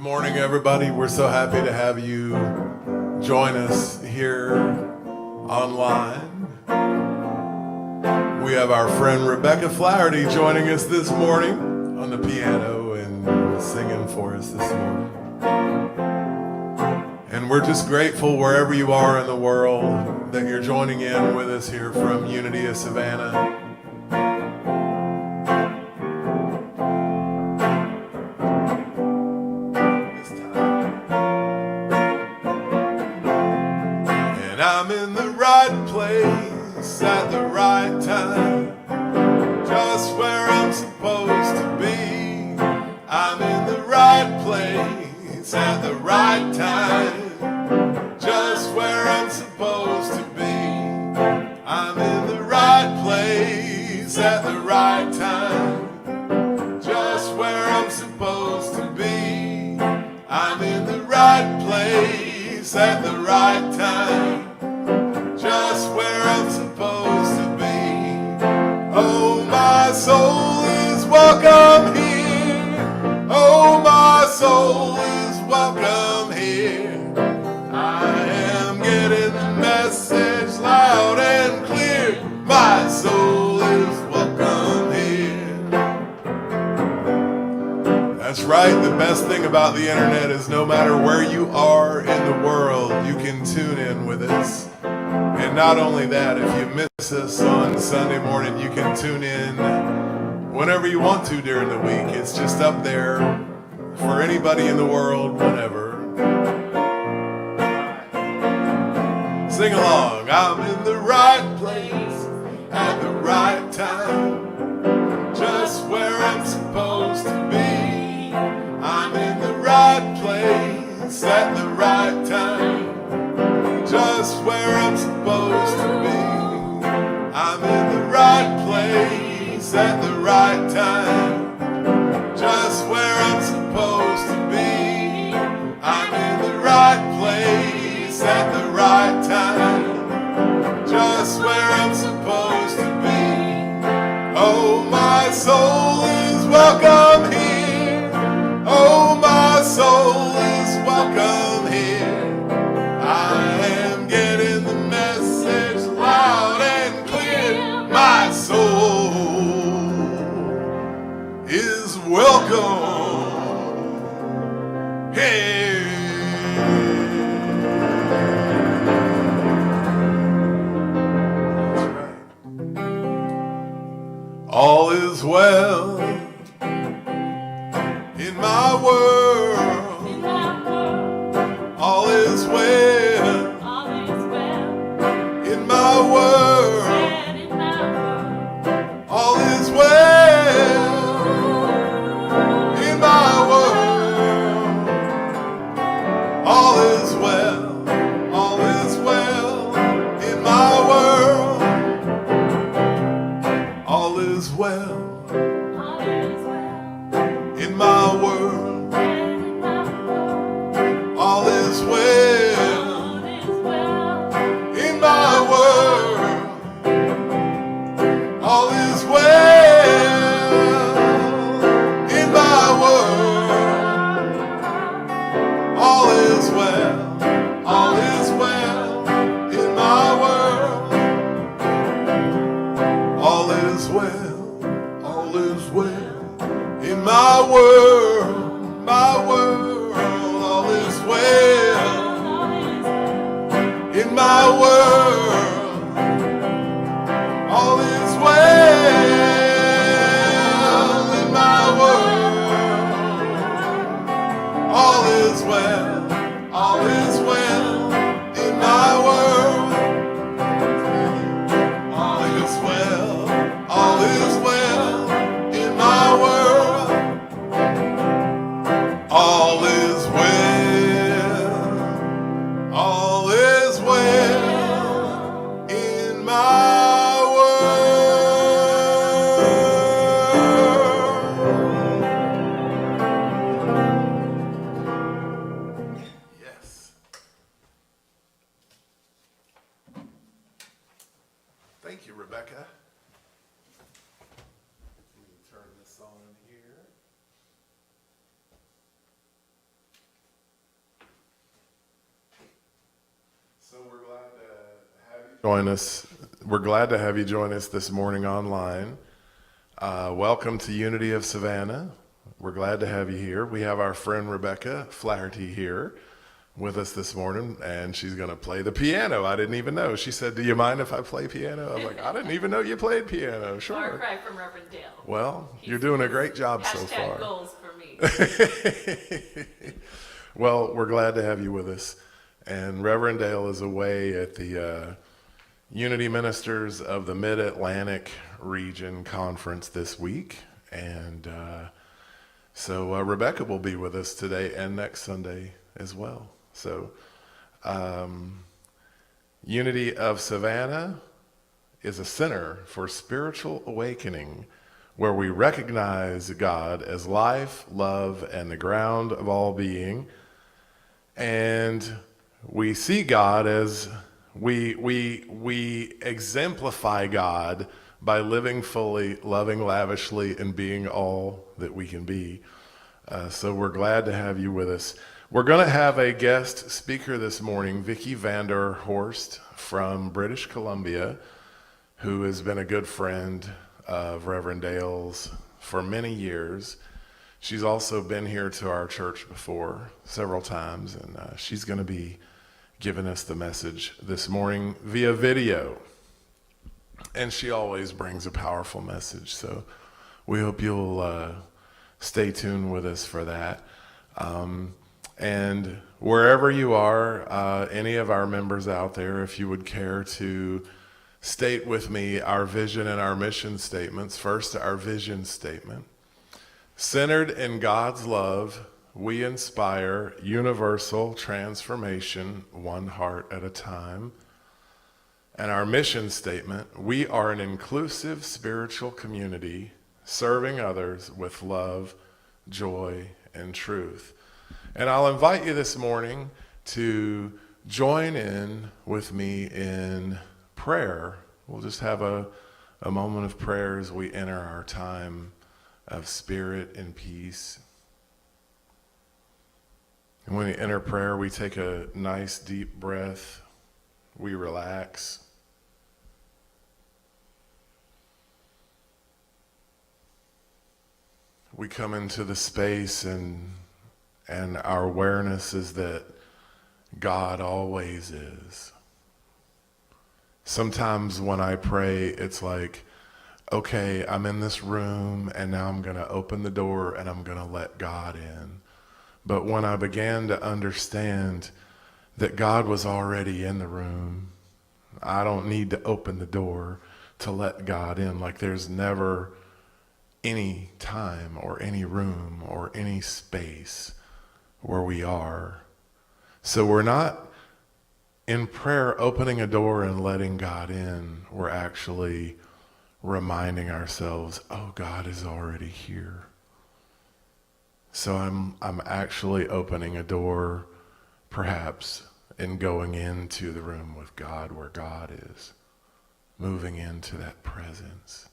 morning, everybody. We're so happy to have you join us here online. We have our friend Rebecca Flaherty joining us this morning on the piano and singing for us this morning. And we're just grateful wherever you are in the world that you're joining in with us here from Unity of Savannah. I'm in the right place at the right time, just where I'm supposed to be. I'm in the right place at the right time, just where I'm supposed to be. I'm in the right place at the right time, just where I'm supposed to be. I'm in the right place at the right time, just where I'm supposed to be. Oh, my soul is welcome here. Oh, my soul is welcome here. I am getting the message loud and clear. My soul is welcome here. That's right. The best thing about the internet is no matter where you are in the world, you can tune in with us. And not only that, if you miss us on Sunday morning, you can tune in whenever you want to during the week. It's just up there for anybody in the world, whenever. Sing along. I'm in the right place at the right time, just where I'm supposed to be. I'm in the right place at the right time, just where I'm supposed to be. I'm in the right place at the right time, just where I'm supposed to be. I'm in the right place at the right time, just where I'm supposed to be. Oh, my soul is welcome here. Oh, my soul is welcome here. I am getting the message loud and clear. My soul is welcome. Hey. That's right. All is well in my world. All is well. In my world, all is well. In my world, all is well. All is well. In my world, all is well. In my world, all is well. In my world, all is well. In my world, all is well. All is well. In my world, all is well. All is well. In my world, all is well. In my world, all is well. In my world, all is well. All is well. In my world, all is well. All is well. In my world, all is well. All is well in my world. Yes. Thank you, Rebecca. Let me turn this on here. join us. We're glad to have you join us this morning online. Welcome to Unity of Savannah. We're glad to have you here. We have our friend Rebecca Flaherty here with us this morning, and she's going to play the piano. I didn't even know. She said, "Do you mind if I play piano?" I was like, "I didn't even know you played piano." Sure. Far cry from Reverend Dale. Well, you're doing a great job so far. Goals for me. Well, we're glad to have you with us. And Reverend Dale is away at the Unity Ministers of the Mid-Atlantic Region Conference this week. And so Rebecca will be with us today and next Sunday as well. So Unity of Savannah is a center for spiritual awakening where we recognize God as life, love, and the ground of all being. And we see God as we exemplify God by living fully, loving lavishly, and being all that we can be. So we're glad to have you with us. We're going to have a guest speaker this morning, Vicki Vanderhorst from British Columbia, who has been a good friend of Reverend Dale's for many years. She's also been here to our church before several times, and she's going to be giving us the message this morning via video. And she always brings a powerful message, so we hope you'll stay tuned with us for that. And wherever you are, any of our members out there, if you would care to state with me our vision and our mission statements. First, our vision statement. Centered in God's love, we inspire universal transformation, one heart at a time. And our mission statement, we are an inclusive spiritual community serving others with love, joy, and truth. And I'll invite you this morning to join in with me in prayer. We'll just have a moment of prayer as we enter our time of spirit and peace. And when we enter prayer, we take a nice deep breath. We relax. We come into the space and our awareness is that God always is. Sometimes when I pray, it's like, okay, I'm in this room and now I'm going to open the door and I'm going to let God in. But when I began to understand that God was already in the room, I don't need to open the door to let God in. Like there's never any time or any room or any space where we are. So we're not in prayer opening a door and letting God in. We're actually reminding ourselves, oh, God is already here. So I'm actually opening a door, perhaps, and going into the room with God where God is, moving into that presence.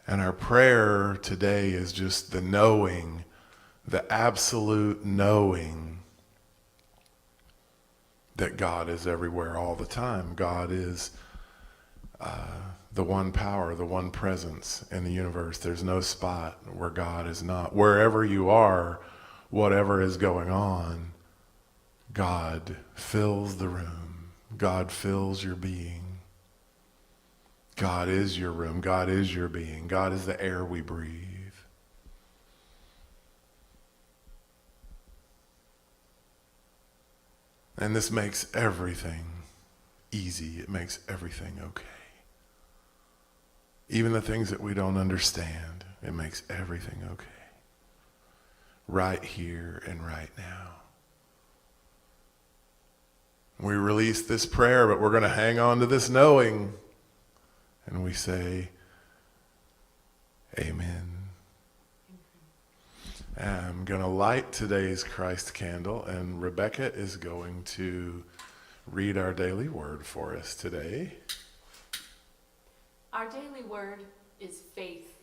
And our prayer today is just the knowing, the absolute knowing that God is everywhere all the time. God is the one power, the one presence in the universe. There's no spot where God is not. Wherever you are, whatever is going on, God fills the room. God fills your being. God is your room. God is your being. God is the air we breathe. And this makes everything easy. It makes everything okay. Even the things that we don't understand, it makes everything okay. Right here and right now. We release this prayer, but we're going to hang on to this knowing. And we say, Amen. I'm going to light today's Christ candle, and Rebecca is going to read our daily word for us today. Our daily word is faith.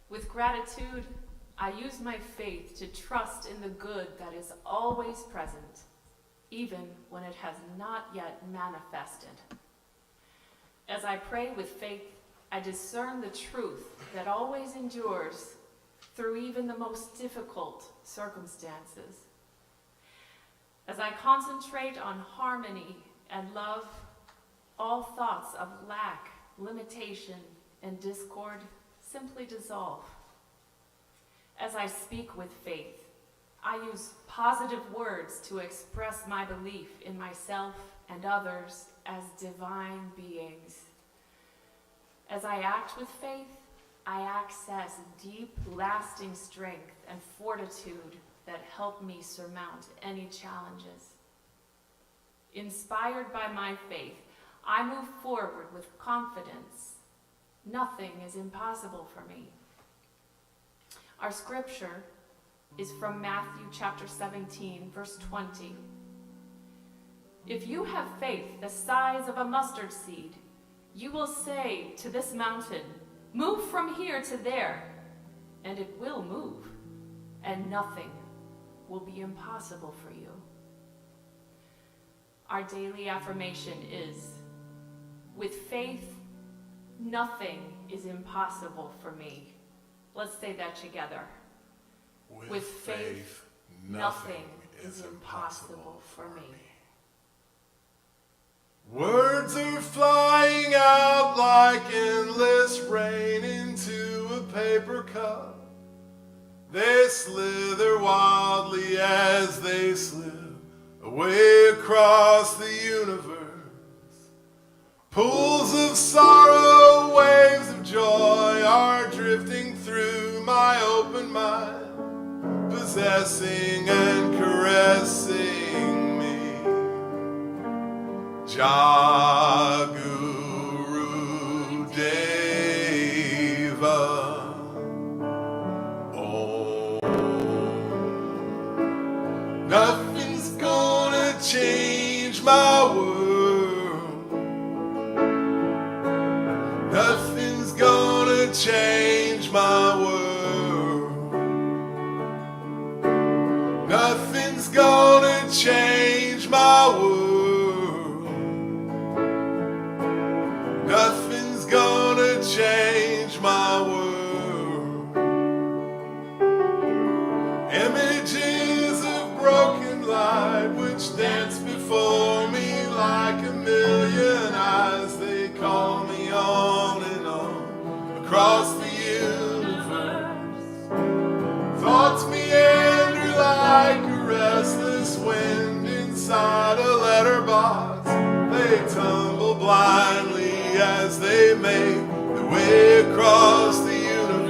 With gratitude, I use my faith to trust in the good that is always present. even when it has not yet manifested. As I pray with faith, I discern the truth that always endures through even the most difficult circumstances. As I concentrate on harmony and love, all thoughts of lack, limitation, and discord simply dissolve. As I speak with faith, I use positive words to express my belief in myself and others as divine beings. As I act with faith, I access deep, lasting strength and fortitude that help me surmount any challenges. Inspired by my faith, I move forward with confidence. Nothing is impossible for me. Our scripture is from Matthew chapter 17, verse 20. If you have faith the size of a mustard seed, you will say to this mountain, "Move from here to there," and it will move, and nothing will be impossible for you. Our daily affirmation is, with faith, nothing is impossible for me. Let's say that together. With faith, nothing is impossible for me. Words are flying out like endless rain into a paper cup. They slither wildly as they slip away across the universe. Pools of sorrow, waves of joy are drifting through my open mind, possessing and caressing me. Jaguru Deva. Oh, nothing's gonna change my world. Nothing's gonna change my world. Nothing's gonna change my world. Nothing's gonna change my world. Images of broken light which dance before me like a million eyes. They call me on and on across the universe. Thoughts meander like a restless wind inside a letterbox. They tumble blindly as they make their way across the universe.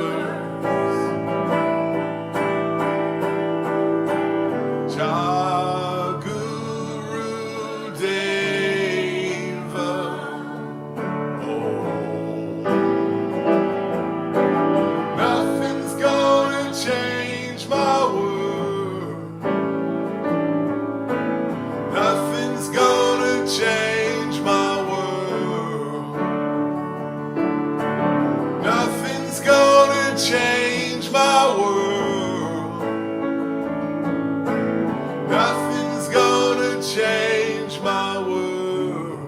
Jaguru Deva. Oh, nothing's gonna change my world. Nothing's gonna change my world. Nothing's gonna change my world. Nothing's gonna change my world.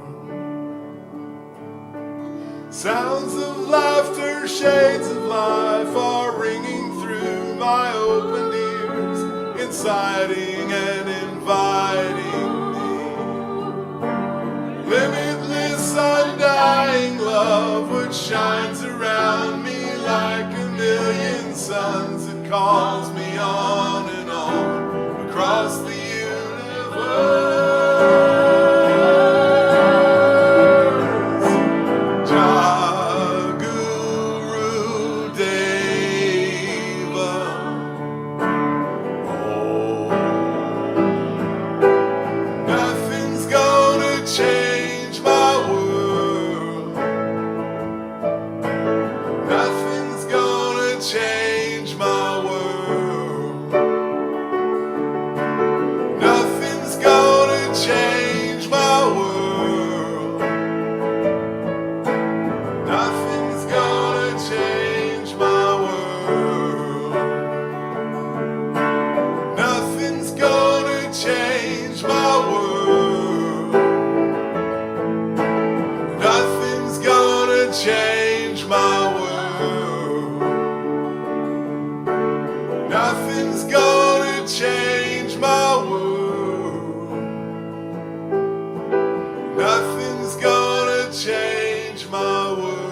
Sounds of laughter, shades of life are ringing through my opened ears, inciting and inviting me. Limitless, undying love which shines around me like a million suns. It calls me on and on across the universe. Jaguru Deva. Oh, nothing's gonna change my world. Nothing's gonna change my world. Nothing's gonna change my world. Nothing's gonna change my world. Nothing's gonna change my world. Nothing's gonna change my world. Nothing's gonna change my world.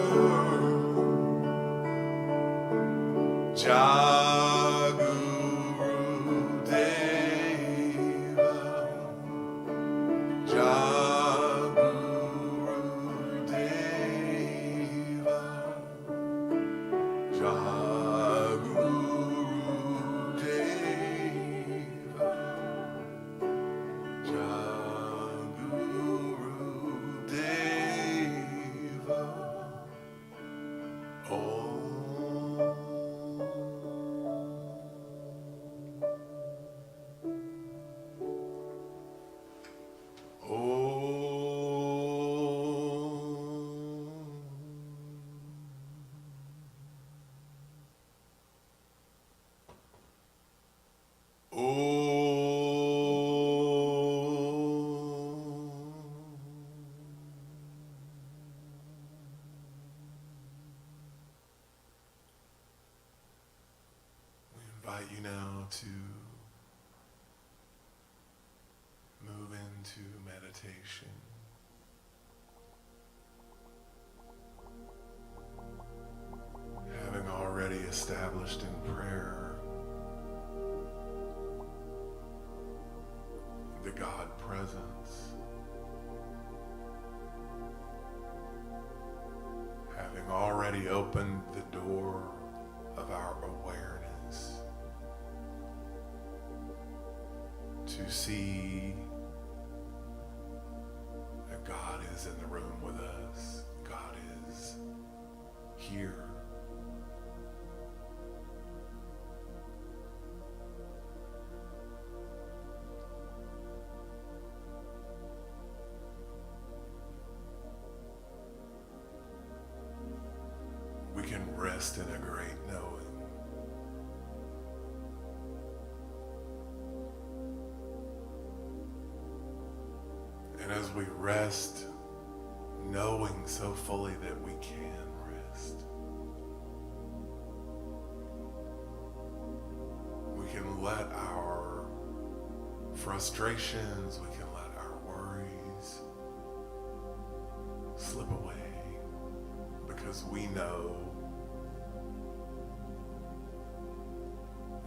Jaguru Deva. Jaguru Deva. Jaguru Deva. Jaguru Deva. Invite you now to move into meditation. Having already established in prayer the God presence, having already opened the door of our awareness to see that God is in the room with us. God is here. We can rest in a great knowing. And as we rest, knowing so fully that we can rest, we can let our frustrations, we can let our worries slip away, because we know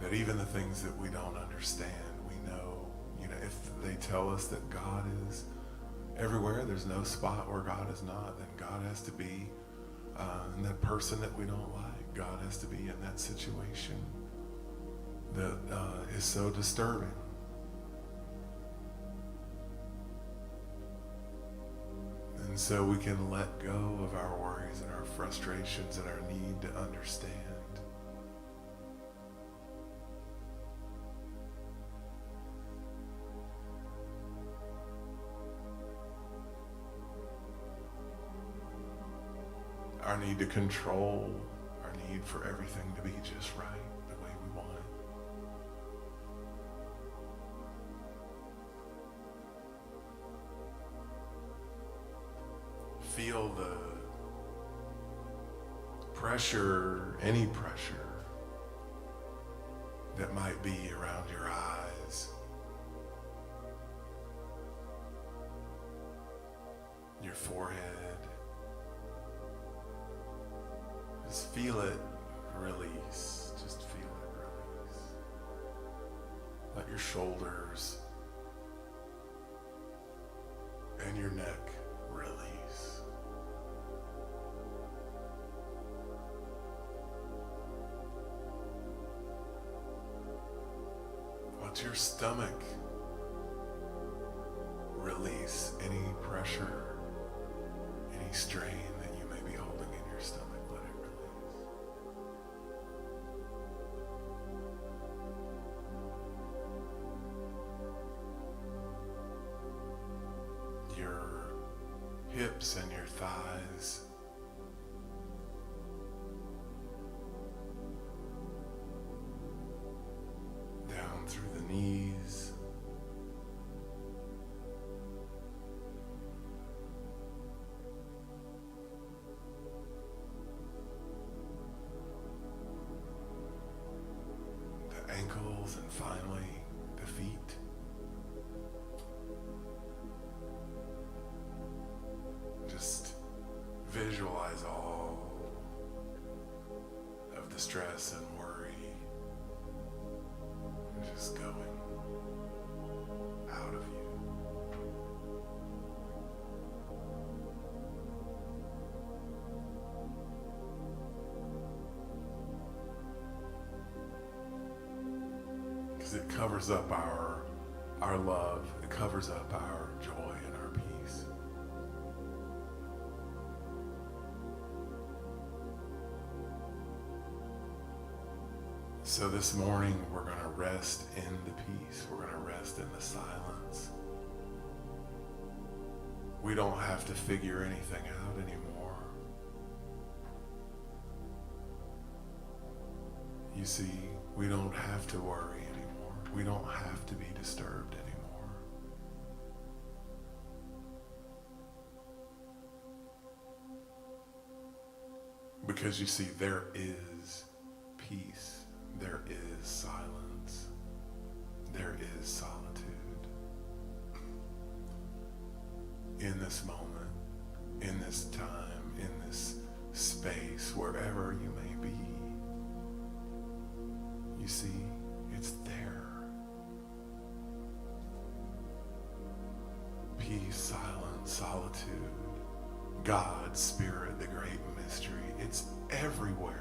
that even the things that we don't understand, we know, if they tell us that God is everywhere, there's no spot where God is not, then God has to be in that person that we don't like. God has to be in that situation that is so disturbing. And so we can let go of our worries and our frustrations and our need to understand. Our need to control, our need for everything to be just right, the way we want it. Feel the pressure, any pressure that might be around your eyes, your forehead. Just feel it release. Just feel it release. Let your shoulders and your neck release. Let your stomach release any pressure, any strain that you may be holding in your stomach. Let it release. Your hips and your thighs, down through the knees, the trials, and finally defeat. Just visualize all of the stress and worry just going out of you. Because it covers up our love, it covers up our joy and our peace. So this morning, we're going to rest in the peace. We're going to rest in the silence. We don't have to figure anything out anymore. You see, we don't have to worry anymore. We don't have to be disturbed anymore. Because you see, there is peace. There is silence. There is solitude. In this moment, in this time, in this space, wherever you may be, you see, it's there. Peace, silence, solitude, God, Spirit, the great mystery. It's everywhere.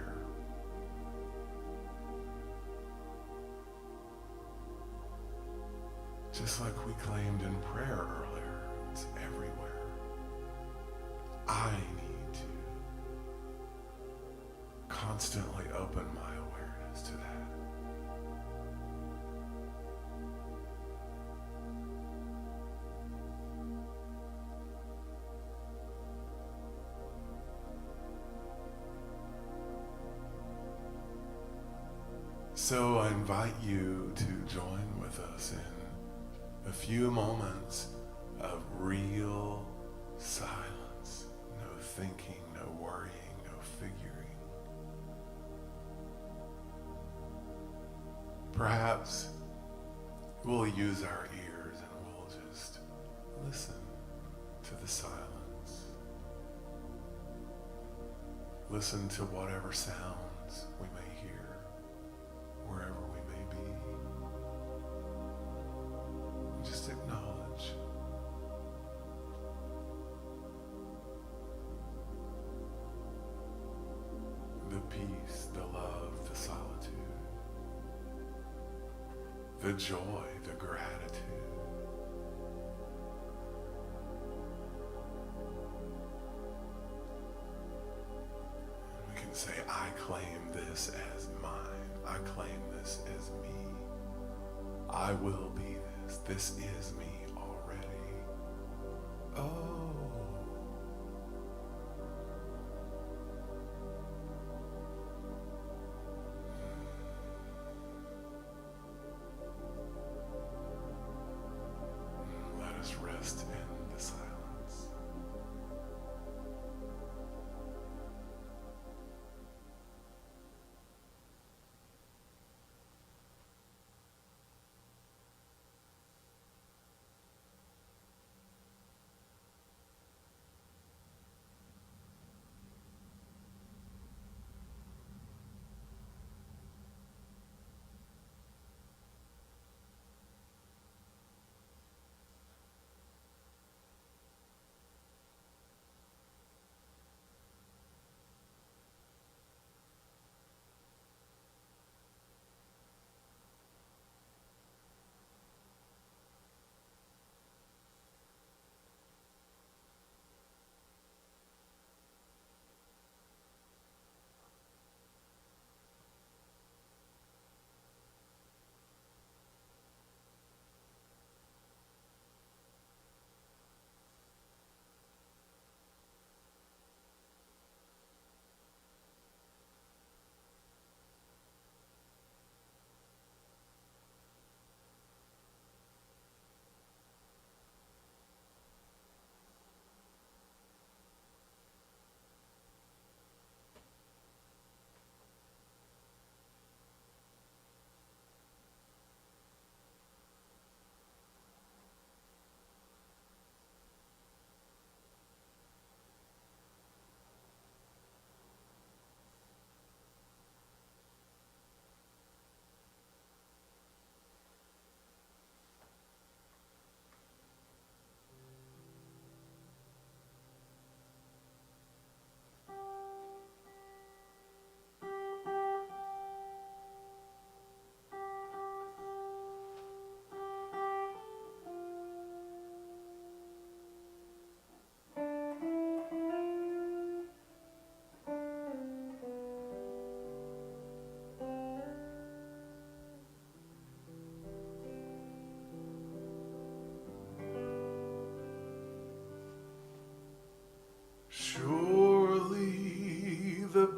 Just like we claimed in prayer earlier, it's everywhere. I need to constantly open my awareness to that. So I invite you to join with us in a few moments of real silence. No thinking, no worrying, no figuring. Perhaps we'll use our ears and we'll just listen to the silence. Listen to whatever sounds we may hear, wherever we may be. Just acknowledge the peace, the love, the solitude, the joy, the gratitude. And we can say, I claim this as mine. I claim this as me. I will be this. This is me already. Oh. Let us rest in the silence.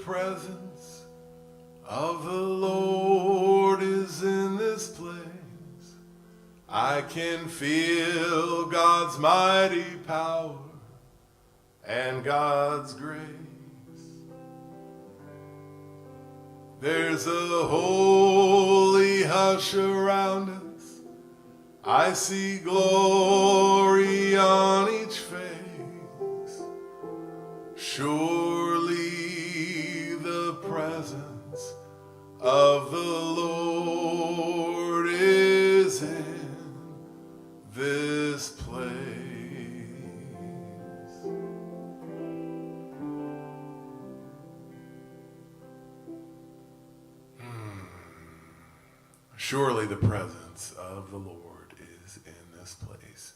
presence of the Lord is in this place. I can feel God's mighty power and God's grace. There's a holy hush around us. I see glory on each face. Surely the presence of the Lord is in this place. Surely the presence of the Lord is in this place.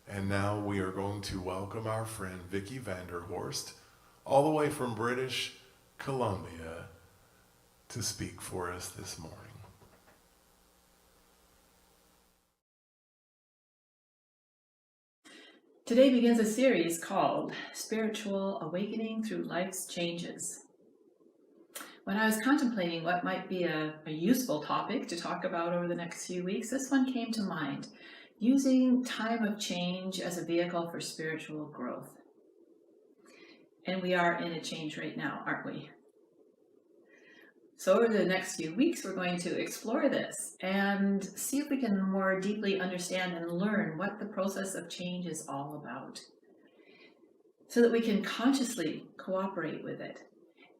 And now we are going to welcome our friend Vicki Vanderhorst, all the way from British Columbia, to speak for us this morning. Today begins a series called Spiritual Awakening Through Life's Changes. When I was contemplating what might be a useful topic to talk about over the next few weeks, this one came to mind, using time of change as a vehicle for spiritual growth. And we are in a change right now, aren't we? So over the next few weeks, we're going to explore this and see if we can more deeply understand and learn what the process of change is all about, so that we can consciously cooperate with it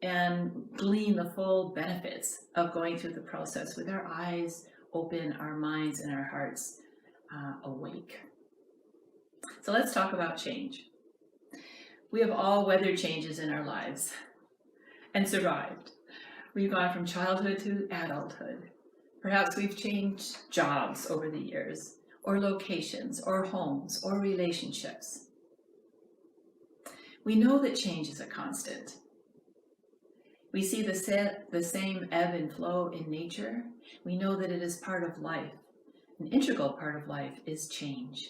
and glean the full benefits of going through the process with our eyes open, our minds and our hearts awake. So let's talk about change. We have all weathered changes in our lives and survived. We've gone from childhood to adulthood. Perhaps we've changed jobs over the years, or locations, or homes, or relationships. We know that change is a constant. We see the same ebb and flow in nature. We know that it is part of life. An integral part of life is change.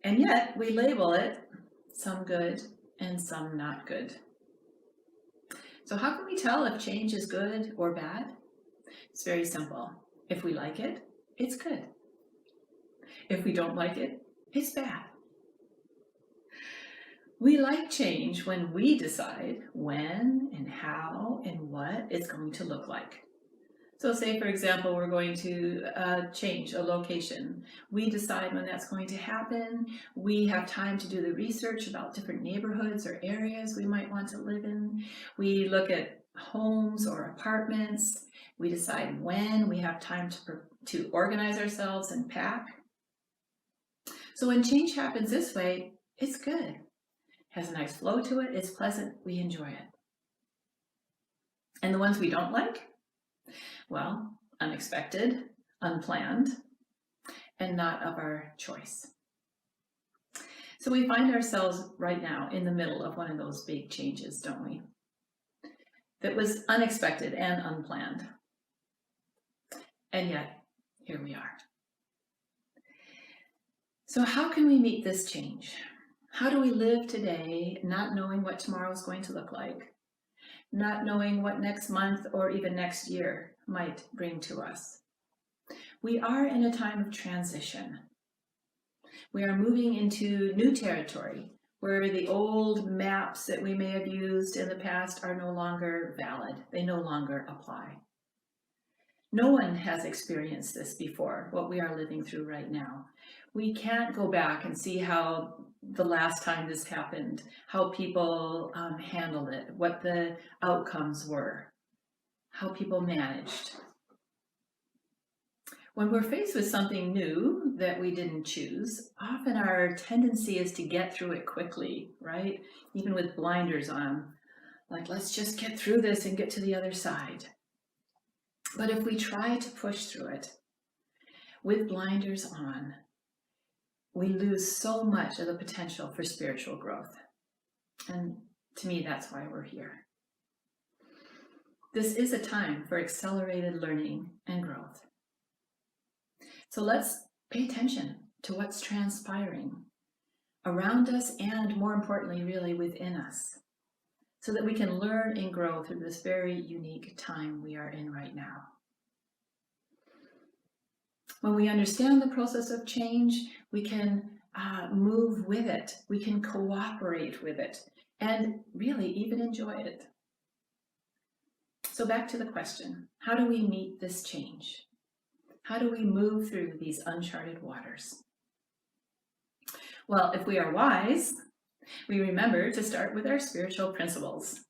And yet we label it some good and some not good. So how can we tell if change is good or bad? It's very simple. If we like it, it's good. If we don't like it, it's bad. We like change when we decide when and how and what it's going to look like. So say, for example, we're going to change a location. We decide when that's going to happen. We have time to do the research about different neighborhoods or areas we might want to live in. We look at homes or apartments. We decide when. We have time to organize ourselves and pack. So when change happens this way, it's good. Has a nice flow to it, it's pleasant, we enjoy it. And the ones we don't like? Well, unexpected, unplanned, and not of our choice. So we find ourselves right now in the middle of one of those big changes, don't we? That was unexpected and unplanned. And yet, here we are. So how can we meet this change? How do we live today not knowing what tomorrow is going to look like, not knowing what next month or even next year might bring to us? We are in a time of transition. We are moving into new territory where the old maps that we may have used in the past are no longer valid. They no longer apply. No one has experienced this before, what we are living through right now. We can't go back and see how the last time this happened, how people handled it, what the outcomes were, how people managed. When we're faced with something new that we didn't choose, often our tendency is to get through it quickly, right? Even with blinders on, like, let's just get through this and get to the other side. But if we try to push through it with blinders on, we lose so much of the potential for spiritual growth. And to me, that's why we're here. This is a time for accelerated learning and growth. So let's pay attention to what's transpiring around us and, more importantly, really within us, so that we can learn and grow through this very unique time we are in right now. When we understand the process of change, we can move with it, we can cooperate with it, and really even enjoy it. So back to the question, how do we meet this change? How do we move through these uncharted waters? Well, if we are wise, we remember to start with our spiritual principles.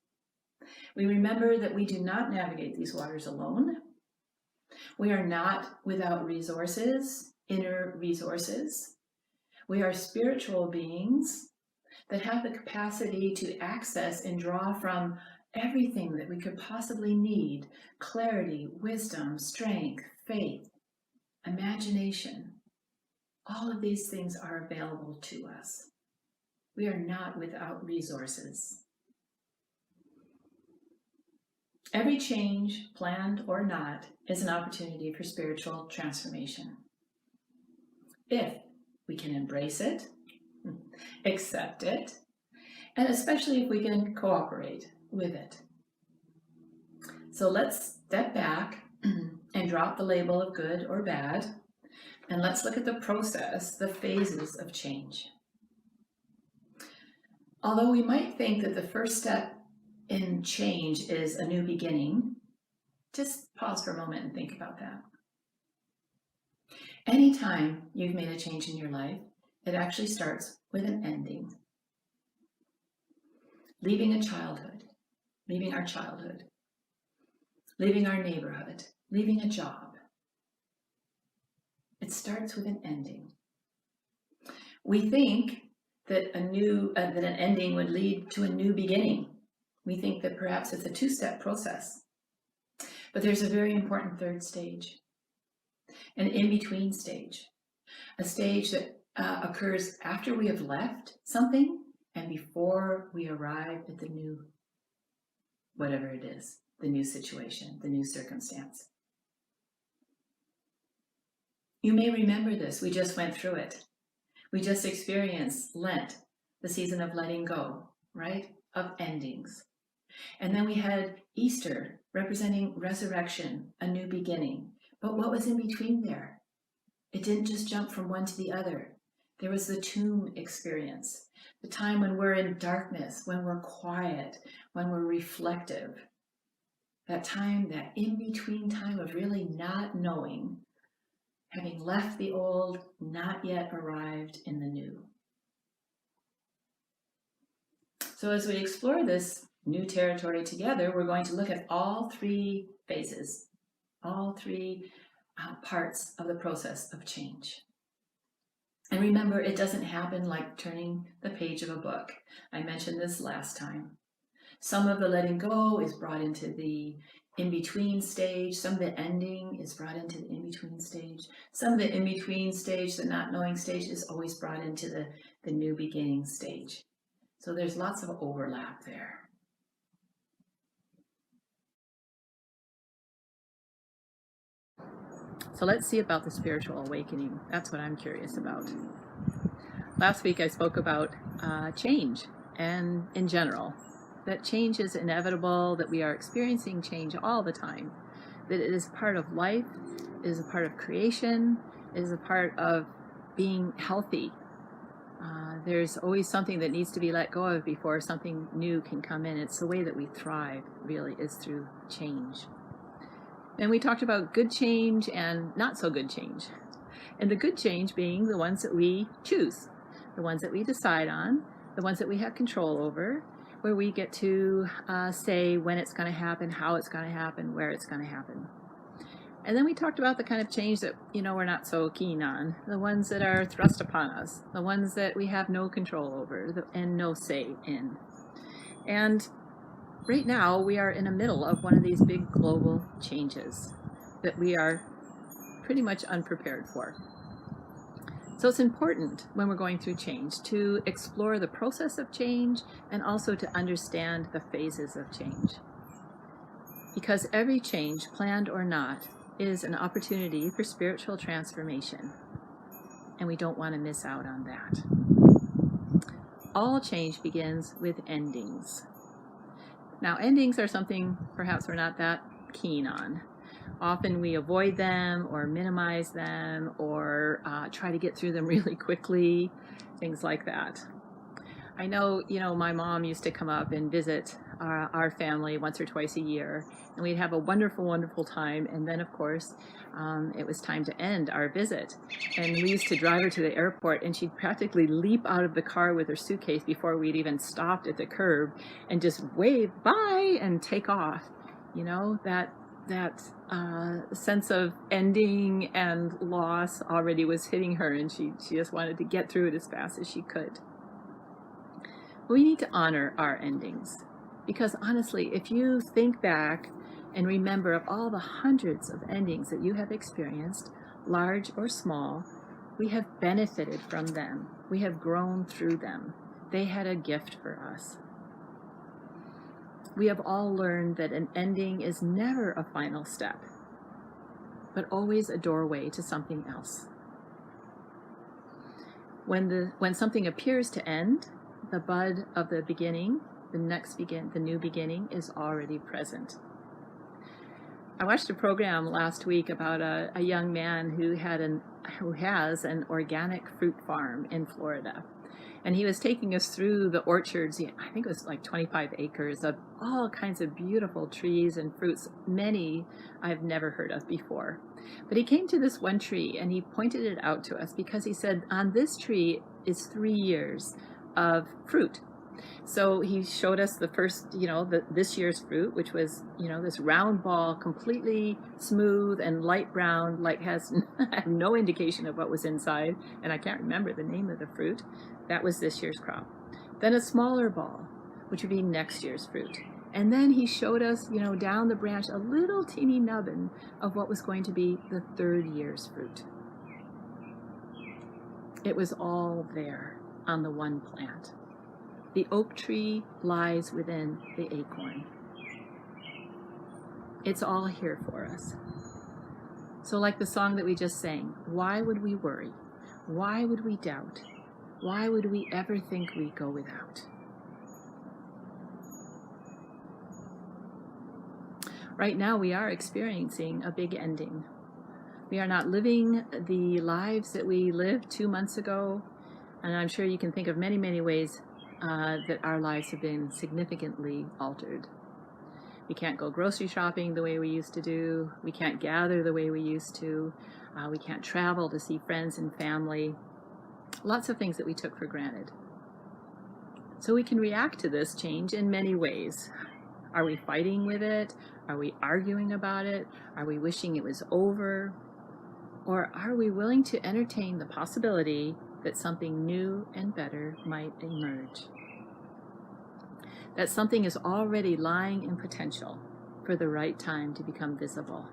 We remember that we do not navigate these waters alone. We are not without resources, inner resources. We are spiritual beings that have the capacity to access and draw from everything that we could possibly need: clarity, wisdom, strength, faith, imagination. All of these things are available to us. We are not without resources. Every change, planned or not, is an opportunity for spiritual transformation. If we can embrace it, accept it, and especially if we can cooperate with it. So let's step back and drop the label of good or bad, and let's look at the process, the phases of change. Although we might think that the first step in change is a new beginning, just pause for a moment and think about that. Anytime you've made a change in your life, it actually starts with an ending. Leaving a childhood, leaving our childhood, leaving our neighborhood, leaving a job. It starts with an ending. We think that an ending would lead to a new beginning. We think that perhaps it's a two-step process. But there's a very important third stage, an in-between stage, a stage that occurs after we have left something and before we arrive at the new, whatever it is, the new situation, the new circumstance. You may remember this. We just went through it. We just experienced Lent, the season of letting go, right? Of endings. And then we had Easter, representing resurrection, a new beginning. But what was in between there? It didn't just jump from one to the other. There was the tomb experience, the time when we're in darkness, when we're quiet, when we're reflective. That time, that in-between time of really not knowing, having left the old, not yet arrived in the new. So as we explore this new territory together, we're going to look at all three phases, all three parts of the process of change. And remember, it doesn't happen like turning the page of a book. I mentioned this last time. Some of the letting go is brought into the in-between stage. Some of the ending is brought into the in-between stage. Some of the in-between stage, the not knowing stage, is always brought into the new beginning stage. So there's lots of overlap there. So let's see about the spiritual awakening. That's what I'm curious about. Last week I spoke about change, and in general, that change is inevitable, that we are experiencing change all the time, that it is part of life, it is a part of creation, it is a part of being healthy. There's always something that needs to be let go of before something new can come in. It's the way that we thrive, really, is through change. And we talked about good change and not so good change. And the good change being the ones that we choose, the ones that we decide on, the ones that we have control over, where we get to say when it's going to happen, how it's going to happen, where it's going to happen. And then we talked about the kind of change that, we're not so keen on, the ones that are thrust upon us, the ones that we have no control over and no say in. And right now, we are in the middle of one of these big global changes that we are pretty much unprepared for. So it's important when we're going through change to explore the process of change and also to understand the phases of change. Because every change, planned or not, is an opportunity for spiritual transformation, and we don't want to miss out on that. All change begins with endings. Now, endings are something perhaps we're not that keen on. Often we avoid them or minimize them or try to get through them really quickly, things like that. I know, my mom used to come up and visit our family once or twice a year, and we'd have a wonderful, wonderful time. And then, of course, it was time to end our visit. And we used to drive her to the airport, and she'd practically leap out of the car with her suitcase before we'd even stopped at the curb and just wave bye and take off. That sense of ending and loss already was hitting her, and she just wanted to get through it as fast as she could. We need to honor our endings, because honestly, if you think back and remember of all the hundreds of endings that you have experienced, large or small, we have benefited from them. We have grown through them. They had a gift for us. We have all learned that an ending is never a final step, but always a doorway to something else. When something appears to end, the bud of the beginning, the new beginning is already present. I watched a program last week about a young man who has an organic fruit farm in Florida. And he was taking us through the orchards. I think it was like 25 acres of all kinds of beautiful trees and fruits, many I've never heard of before. But he came to this one tree and he pointed it out to us because he said, on this tree is 3 years of fruit. So he showed us the first, this year's fruit, which was, this round ball, completely smooth and light brown, I have no indication of what was inside, and I can't remember the name of the fruit. That was this year's crop. Then a smaller ball, which would be next year's fruit. And then he showed us, down the branch, a little teeny nubbin of what was going to be the 3rd year's fruit. It was all there on the one plant. The oak tree lies within the acorn. It's all here for us. So like the song that we just sang, why would we worry? Why would we doubt? Why would we ever think we'd go without? Right now we are experiencing a big ending. We are not living the lives that we lived 2 months ago, and I'm sure you can think of many, many ways that our lives have been significantly altered. We can't go grocery shopping the way we used to do. We can't gather the way we used to. We can't travel to see friends and family. Lots of things that we took for granted. So we can react to this change in many ways. Are we fighting with it? Are we arguing about it? Are we wishing it was over? Or are we willing to entertain the possibility that something new and better might emerge? That something is already lying in potential for the right time to become visible.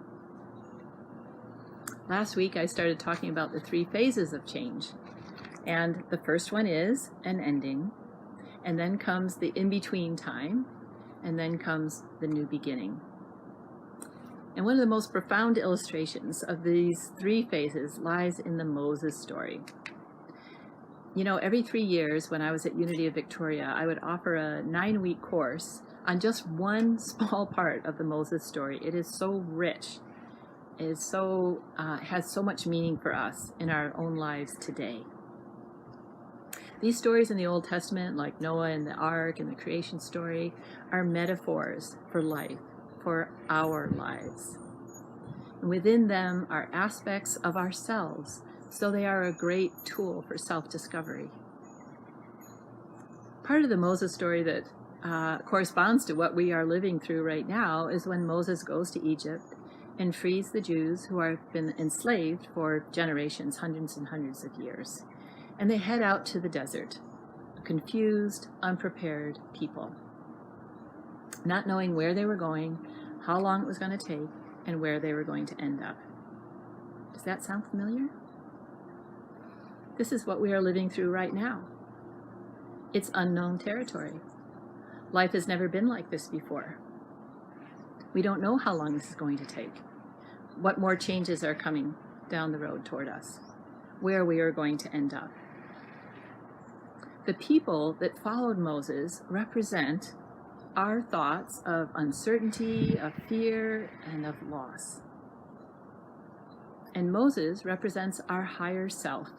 Last week I started talking about the 3 phases of change. And the first one is an ending, and then comes the in-between time, and then comes the new beginning. And one of the most profound illustrations of these 3 phases lies in the Moses story. Every 3 years when I was at Unity of Victoria, I would offer a 9-week course on just one small part of the Moses story. It is so rich. It is so has so much meaning for us in our own lives today. These stories in the Old Testament, like Noah and the Ark and the creation story, are metaphors for life, for our lives. And within them are aspects of ourselves, so they are a great tool for self-discovery. Part of the Moses story that corresponds to what we are living through right now is when Moses goes to Egypt and frees the Jews who have been enslaved for generations, hundreds and hundreds of years. And they head out to the desert, a confused, unprepared people, not knowing where they were going, how long it was going to take, and where they were going to end up. Does that sound familiar? This is what we are living through right now. It's unknown territory. Life has never been like this before. We don't know how long this is going to take, what more changes are coming down the road toward us, where we are going to end up. The people that followed Moses represent our thoughts of uncertainty, of fear, and of loss. And Moses represents our higher self,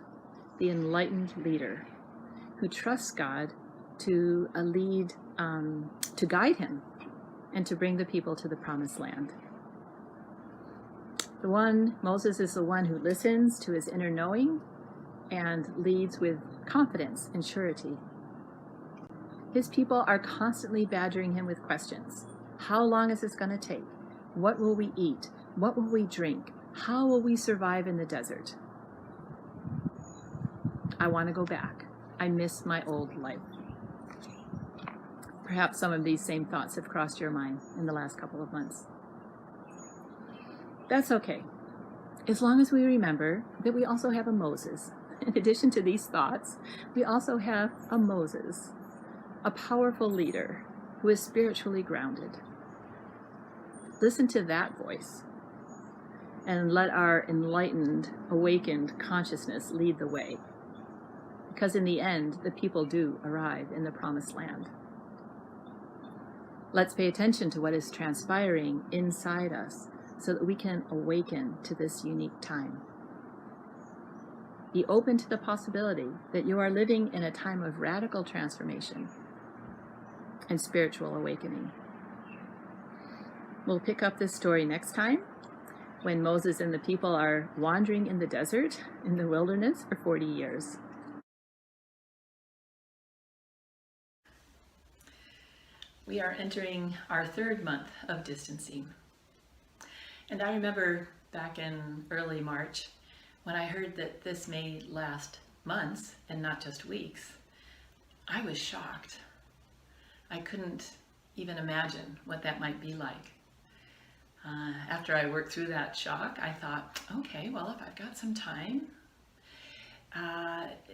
the enlightened leader who trusts God to lead, to guide him and to bring the people to the promised land. Moses is the one who listens to his inner knowing and leads with confidence and surety. His people are constantly badgering him with questions. How long is this going to take? What will we eat? What will we drink? How will we survive in the desert? I want to go back. I miss my old life. Perhaps some of these same thoughts have crossed your mind in the last couple of months. That's okay, as long as we remember that we also have a Moses. In addition to these thoughts, we also have a Moses, a powerful leader who is spiritually grounded. Listen to that voice and let our enlightened, awakened consciousness lead the way. Because in the end, the people do arrive in the promised land. Let's pay attention to what is transpiring inside us so that we can awaken to this unique time. Be open to the possibility that you are living in a time of radical transformation and spiritual awakening. We'll pick up this story next time when Moses and the people are wandering in the desert, in the wilderness for 40 years. We are entering our third month of distancing. And I remember back in early March when I heard that this may last months and not just weeks. I was shocked. I couldn't even imagine what that might be like. After I worked through that shock, I thought, okay, well, if I've got some time,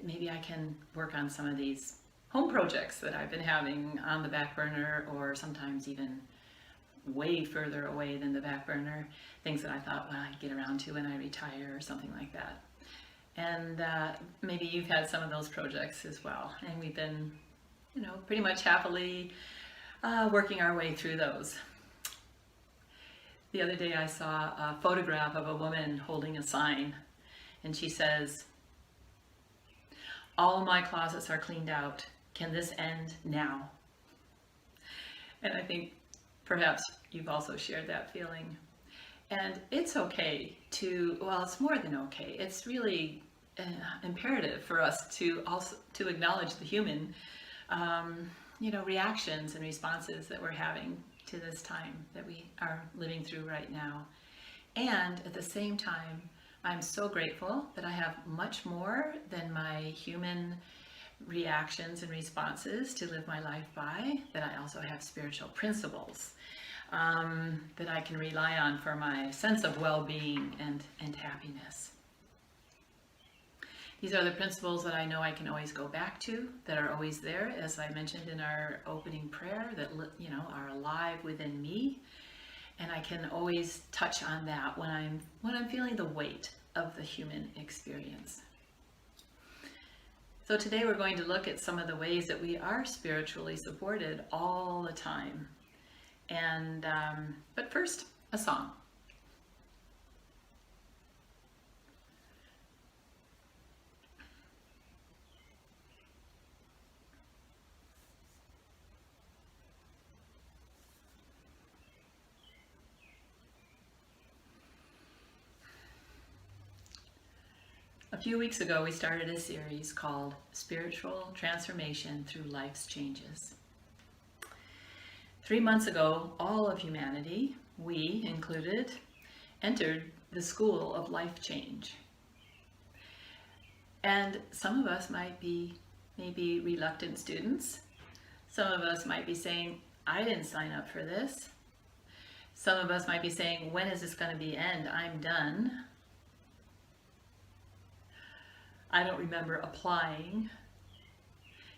maybe I can work on some of these home projects that I've been having on the back burner, or sometimes even way further away than the back burner, things that I thought, well, I'd get around to when I retire or something like that. And maybe you've had some of those projects as well. And we've been, pretty much happily working our way through those. The other day I saw a photograph of a woman holding a sign, and she says, "All my closets are cleaned out. Can this end now?" And I think perhaps you've also shared that feeling. And it's okay it's more than okay. It's really imperative for us to acknowledge the human, reactions and responses that we're having to this time that we are living through right now. And at the same time, I'm so grateful that I have much more than my human reactions and responses to live my life by, that I also have spiritual principles that I can rely on for my sense of well-being and happiness. These are the principles that I know I can always go back to, that are always there, as I mentioned in our opening prayer, that are alive within me, and I can always touch on that when I'm feeling the weight of the human experience. So today we're going to look at some of the ways that we are spiritually supported all the time. And but first, a song. A few weeks ago, we started a series called Spiritual Transformation Through Life's Changes. 3 months ago, all of humanity, we included, entered the school of life change. And some of us might be maybe reluctant students. Some of us might be saying, I didn't sign up for this. Some of us might be saying, when is this going to end? I'm done. I don't remember applying.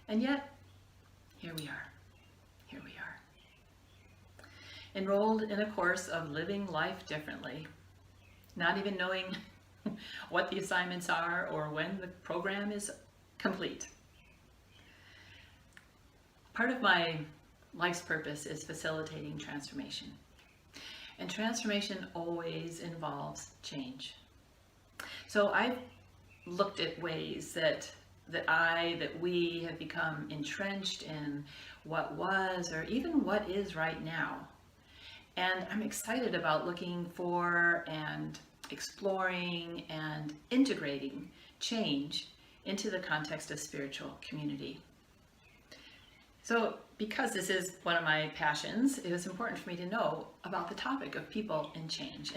And yet, here we are. Here we are. Enrolled in a course of living life differently, not even knowing what the assignments are or when the program is complete. Part of my life's purpose is facilitating transformation. And transformation always involves change. So I've looked at ways that we have become entrenched in what was or even what is right now. And I'm excited about looking for and exploring and integrating change into the context of spiritual community. So because this is one of my passions, it was important for me to know about the topic of people and change.